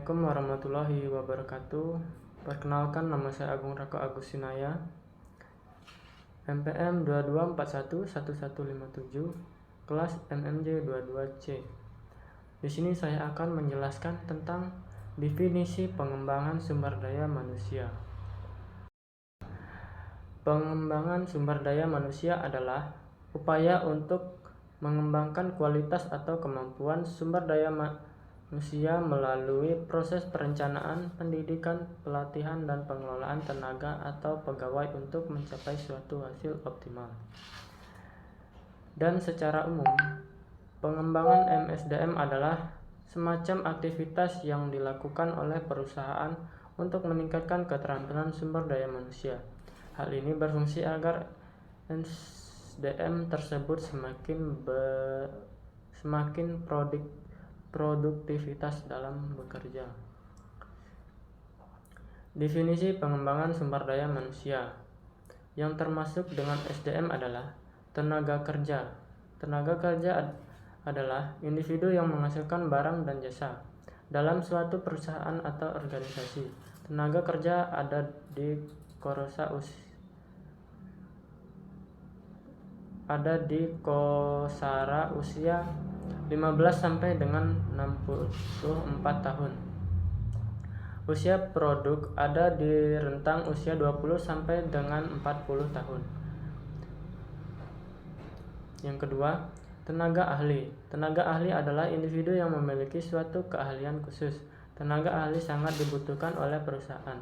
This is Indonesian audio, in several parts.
Assalamualaikum warahmatullahi wabarakatuh. Perkenalkan, nama saya Agung Rako Agustinaya, MPM 22411157, kelas MMJ 22C. Di sini saya akan menjelaskan tentang definisi pengembangan sumber daya manusia. Pengembangan sumber daya manusia adalah upaya untuk mengembangkan kualitas atau kemampuan sumber daya manusia melalui proses perencanaan, pendidikan, pelatihan, dan pengelolaan tenaga atau pegawai untuk mencapai suatu hasil optimal. Dan secara umum, pengembangan MSDM adalah semacam aktivitas yang dilakukan oleh perusahaan untuk meningkatkan keterampilan sumber daya manusia. Hal ini berfungsi agar SDM tersebut semakin produktivitas dalam bekerja. Definisi pengembangan sumber daya manusia yang termasuk dengan SDM adalah tenaga kerja. Tenaga kerja adalah individu yang menghasilkan barang dan jasa dalam suatu perusahaan atau organisasi. Tenaga kerja ada di kosara usia 15 sampai dengan 64 tahun. Usia produk ada di rentang usia 20 sampai dengan 40 tahun. Yang kedua, tenaga ahli. Tenaga ahli adalah individu yang memiliki suatu keahlian khusus. Tenaga ahli sangat dibutuhkan oleh perusahaan.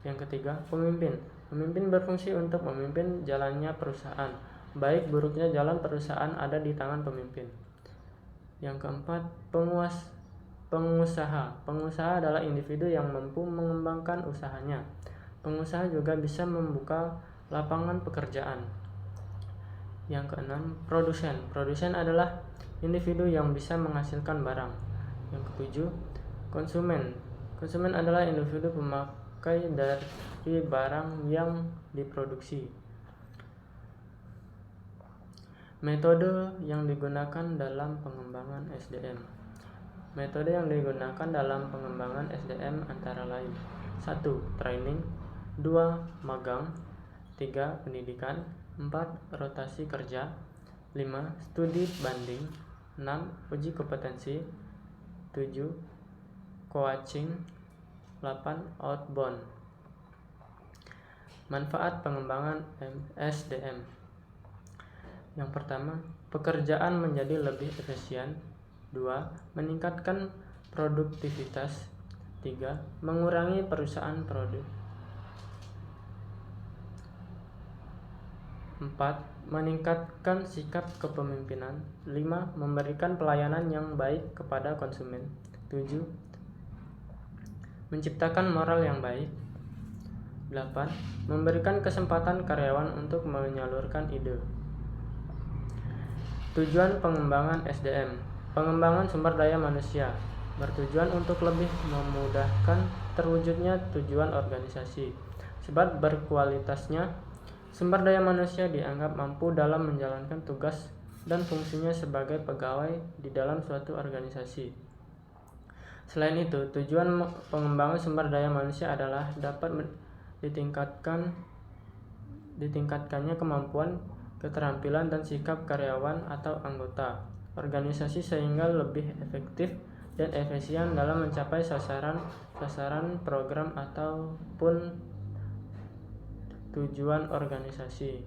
Yang ketiga, pemimpin. Pemimpin berfungsi untuk memimpin jalannya perusahaan. Baik buruknya jalan perusahaan ada di tangan pemimpin. Yang keempat, pengusaha. Pengusaha adalah individu yang mampu mengembangkan usahanya. Pengusaha juga bisa membuka lapangan pekerjaan. Yang keenam, produsen. Produsen adalah individu yang bisa menghasilkan barang. Yang ketujuh, konsumen. Konsumen adalah individu pemakai dari barang yang diproduksi. Metode yang digunakan dalam pengembangan SDM. Metode yang digunakan dalam pengembangan SDM antara lain: 1. Training, 2. Magang, 3. Pendidikan, 4. Rotasi kerja, 5. Studi banding, 6. Uji kompetensi, 7. Coaching, 8. Outbound. Manfaat pengembangan SDM. Yang pertama, pekerjaan menjadi lebih efisien. 2. Meningkatkan produktivitas. 3. Mengurangi perusahaan produk. 4. Meningkatkan sikap kepemimpinan. 5. Memberikan pelayanan yang baik kepada konsumen. 7. Menciptakan moral yang baik. 8. Memberikan kesempatan karyawan untuk menyalurkan ide. Tujuan pengembangan SDM. Pengembangan sumber daya manusia bertujuan untuk lebih memudahkan terwujudnya tujuan organisasi. Sebab berkualitasnya, sumber daya manusia dianggap mampu dalam menjalankan tugas dan fungsinya sebagai pegawai di dalam suatu organisasi. Selain itu, tujuan pengembangan sumber daya manusia adalah dapat ditingkatkannya kemampuan, keterampilan, dan sikap karyawan atau anggota organisasi sehingga lebih efektif dan efisien dalam mencapai sasaran program ataupun tujuan organisasi.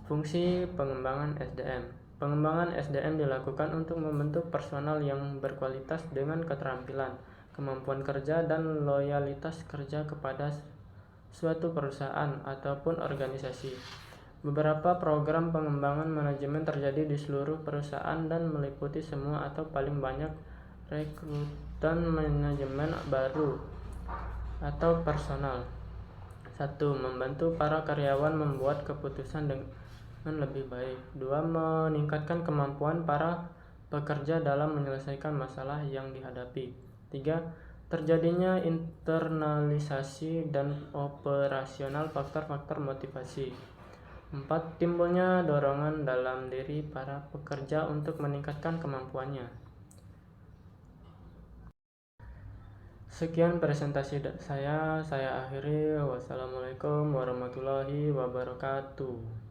Fungsi pengembangan SDM. Pengembangan SDM dilakukan untuk membentuk personal yang berkualitas dengan keterampilan, kemampuan kerja, dan loyalitas kerja kepada suatu perusahaan ataupun organisasi. Beberapa program pengembangan manajemen terjadi di seluruh perusahaan dan meliputi semua atau paling banyak rekrutan manajemen baru atau personal. 1. Membantu para karyawan membuat keputusan dengan lebih baik. 2. Meningkatkan kemampuan para pekerja dalam menyelesaikan masalah yang dihadapi. 3. Terjadinya internalisasi dan operasional faktor-faktor motivasi. 4. Timbulnya dorongan dalam diri para pekerja untuk meningkatkan kemampuannya. Sekian presentasi saya akhiri. Wassalamualaikum warahmatullahi wabarakatuh.